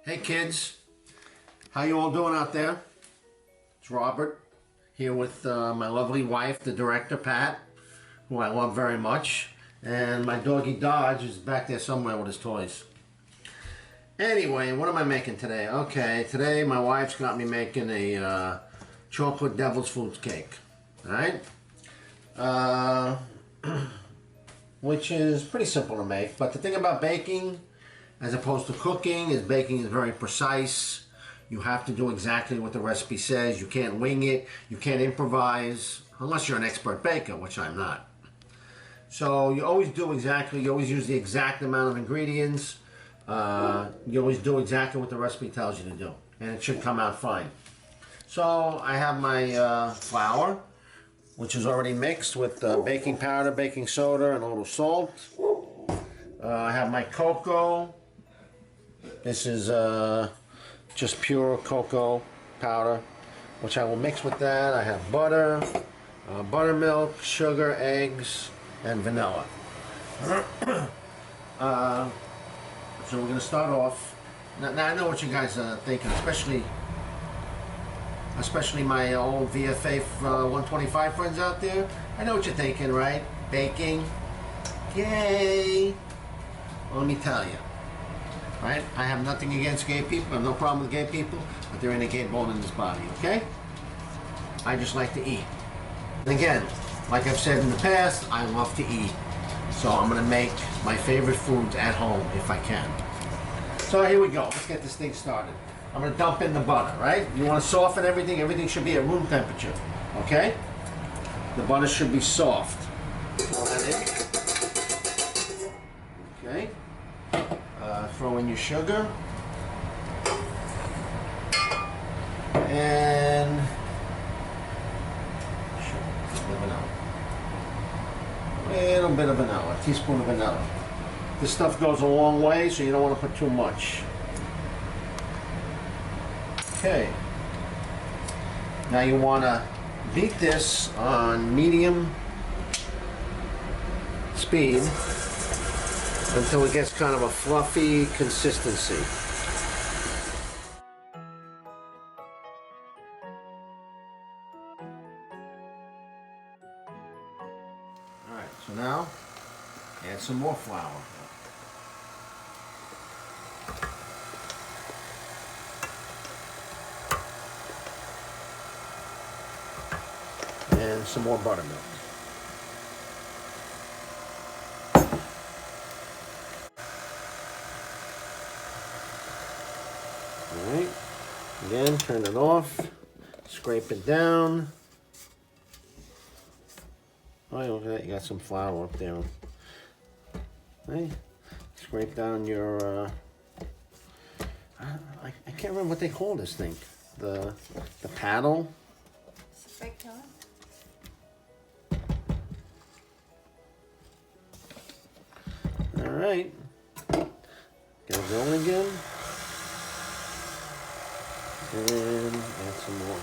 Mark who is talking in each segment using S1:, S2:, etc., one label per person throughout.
S1: Hey kids, how you all doing out there? It's Robert here with my lovely wife, the director Pat, who I love very much, and my doggy Dodge is back there somewhere with his toys. Anyway, what am I making today? Okay, today my wife's got me making a chocolate devil's food cake, alright? Which is pretty simple to make, but the thing about baking as opposed to cooking is baking is very precise. You have to do exactly what the recipe says. You can't wing it. You can't improvise unless you're an expert baker, which I'm not. So you always use the exact amount of ingredients. You always do exactly what the recipe tells you to do, and it should come out fine. So I have my flour, which is already mixed with baking powder, baking soda, and a little salt. I have my cocoa. This is just pure cocoa powder, which I will mix with that. I have butter, buttermilk, sugar, eggs, and vanilla. So we're going to start off. Now I know what you guys are thinking, especially my old VFA 125 friends out there. I know what you're thinking, right? Baking. Yay! Well, let me tell you. Right? I have nothing against gay people. I have no problem with gay people, but there ain't a gay bone in this body, okay? I just like to eat. And again, like I've said in the past, I love to eat. So I'm going to make my favorite foods at home if I can. So here we go. Let's get this thing started. I'm going to dump in the butter, right? You want to soften everything. Everything should be at room temperature, okay? The butter should be soft. Throw that in. Okay. Throw in your sugar. And a little bit of vanilla, a teaspoon of vanilla. This stuff goes a long way, so you don't want to put too much. Okay. Now you want to beat this on medium speed until it gets kind of a fluffy consistency. Alright, so now add some more flour. And some more buttermilk. Alright, again, turn it off, scrape it down. Oh, look at that, you got some flour up there. Right? Scrape down your, I can't remember what they call this thing. The paddle.
S2: Spatula.
S1: Alright, get it going again. And add some more.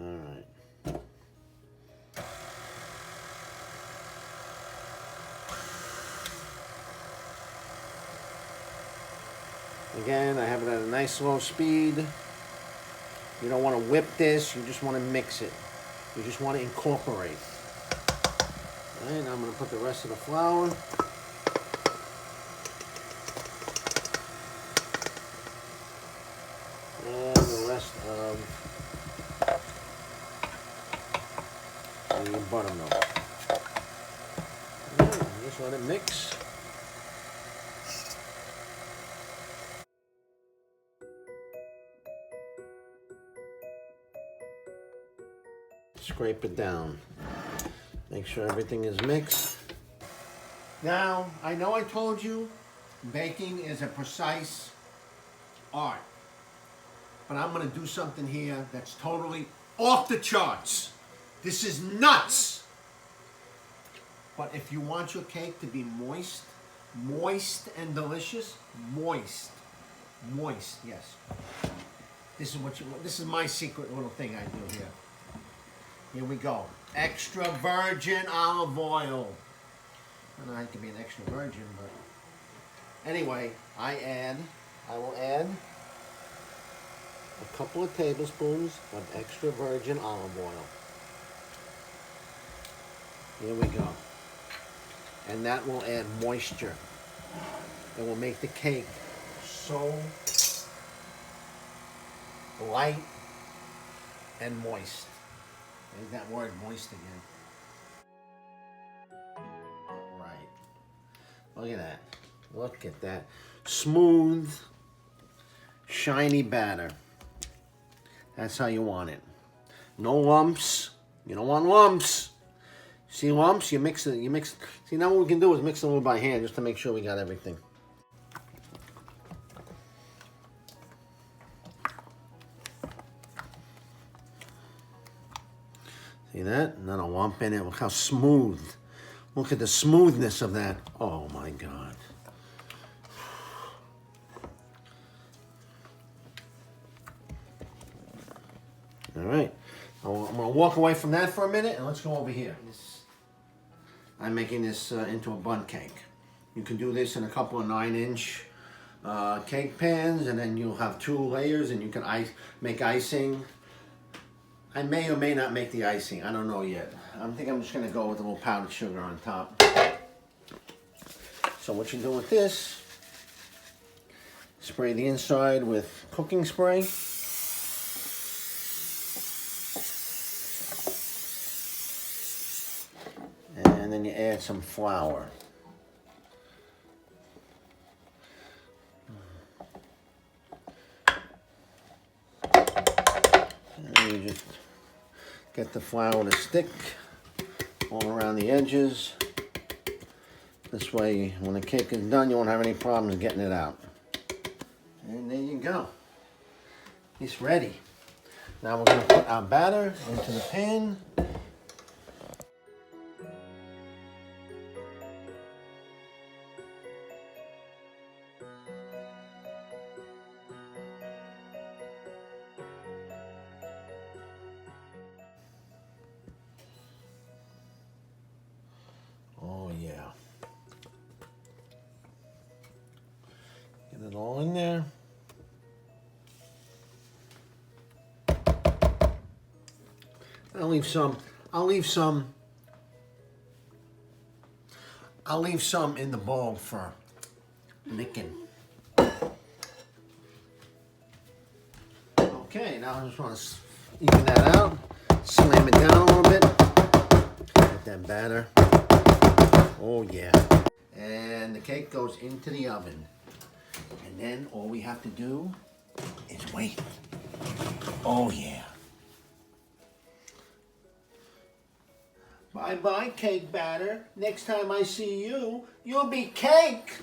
S1: Alright. Again, I have it at a nice slow speed. You don't want to whip this, you just want to mix it. You just want to incorporate. All right, now I'm going to put the rest of the flour. And the rest of the buttermilk. All right, just let it mix. Scrape it down. Make sure everything is mixed. Now, I know I told you baking is a precise art, but I'm going to do something here that's totally off the charts. This is nuts. But if you want your cake to be moist, moist and delicious, moist, yes. This is my secret little thing I do here. Here we go. Extra virgin olive oil. I don't know how it can be an extra virgin, but anyway, I will add a couple of tablespoons of extra virgin olive oil. Here we go. And that will add moisture. It will make the cake so light and moist. There's that word moist again. All right. Look at that. Look at that. Smooth, shiny batter. That's how you want it. No lumps. You don't want lumps. See lumps? You mix it. See, now what we can do is mix them by hand just to make sure we got everything. See that? Not a lump in it. Look how smooth. Look at the smoothness of that. Oh my God. All right. I'm going to walk away from that for a minute and let's go over here. I'm making this into a bun cake. You can do this in a couple of 9-inch cake pans, and then you'll have 2 layers, and you can make icing. I may or may not make the icing. I don't know yet. I think I'm just going to go with a little powdered sugar on top. So what you do with this, spray the inside with cooking spray. And then you add some flour. And you just get the flour to stick all around the edges. This way, when the cake is done, you won't have any problems getting it out. And there you go. It's ready. Now we're going to put our batter into the pan. Oh yeah. Get it all in there. I'll leave some in the bowl for licking. Okay, now I just want to even that out, slam it down a little bit, get that batter. Oh yeah. And the cake goes into the oven. And then all we have to do is wait. Oh yeah. Bye-bye, cake batter. Next time I see you, you'll be cake.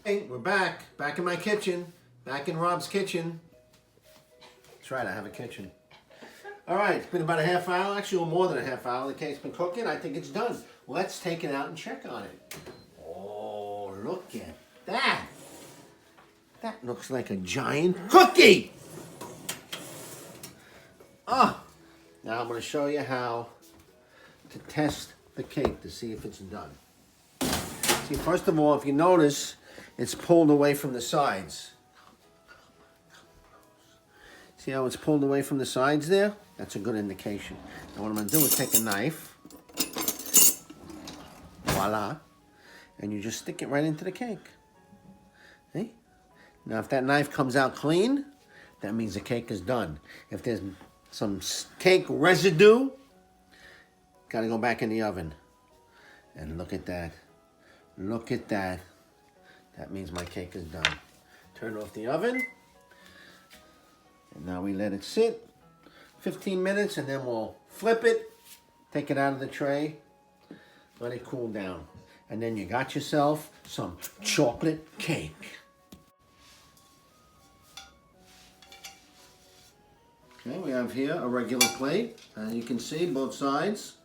S1: Hey, we're back in my kitchen, back in Rob's kitchen. That's right, I have a kitchen. All right, it's been about a half hour, actually more than a half hour. The cake's been cooking. I think it's done. Let's take it out and check on it. Oh, look at that. That looks like a giant cookie. Oh, now I'm going to show you how to test the cake to see if it's done. See, first of all, if you notice, it's pulled away from the sides. See how it's pulled away from the sides there? That's a good indication. Now what I'm going to do is take a knife. Voila. And you just stick it right into the cake. See? Now if that knife comes out clean, that means the cake is done. If there's some cake residue, got to go back in the oven. And look at that. Look at that. That means my cake is done. Turn off the oven. And now we let it sit 15 minutes and then we'll flip it, take it out of the tray, let it cool down. And then you got yourself some chocolate cake. Okay, we have here a regular plate. You can see both sides.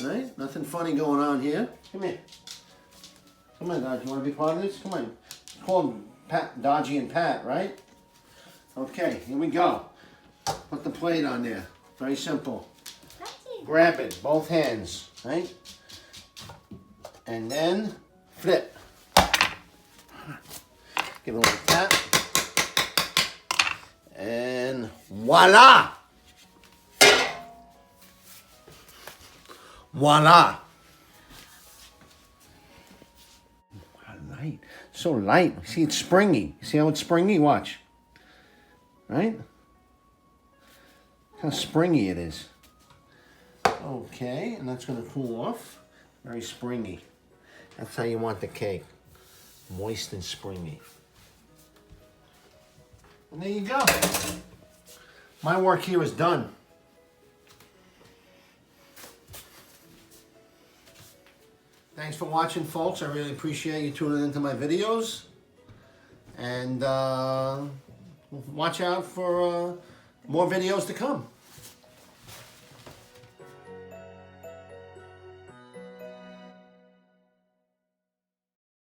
S1: Right? Nothing funny going on here. Come here. Come on, Dodge. You want to be part of this? Come on. Call them Pat, Dodgie and Pat, right? Okay, here we go. Put the plate on there. Very simple. Grab it, both hands, right? And then flip. Give it a little tap. And voila! Voila! Light. So light. See, it's springy. See how it's springy? Watch. Right? How springy it is. Okay, and that's going to cool off. Very springy. That's how you want the cake. Moist and springy. And there you go. My work here is done. Thanks for watching, folks. I really appreciate you tuning into my videos. And watch out for more videos to come.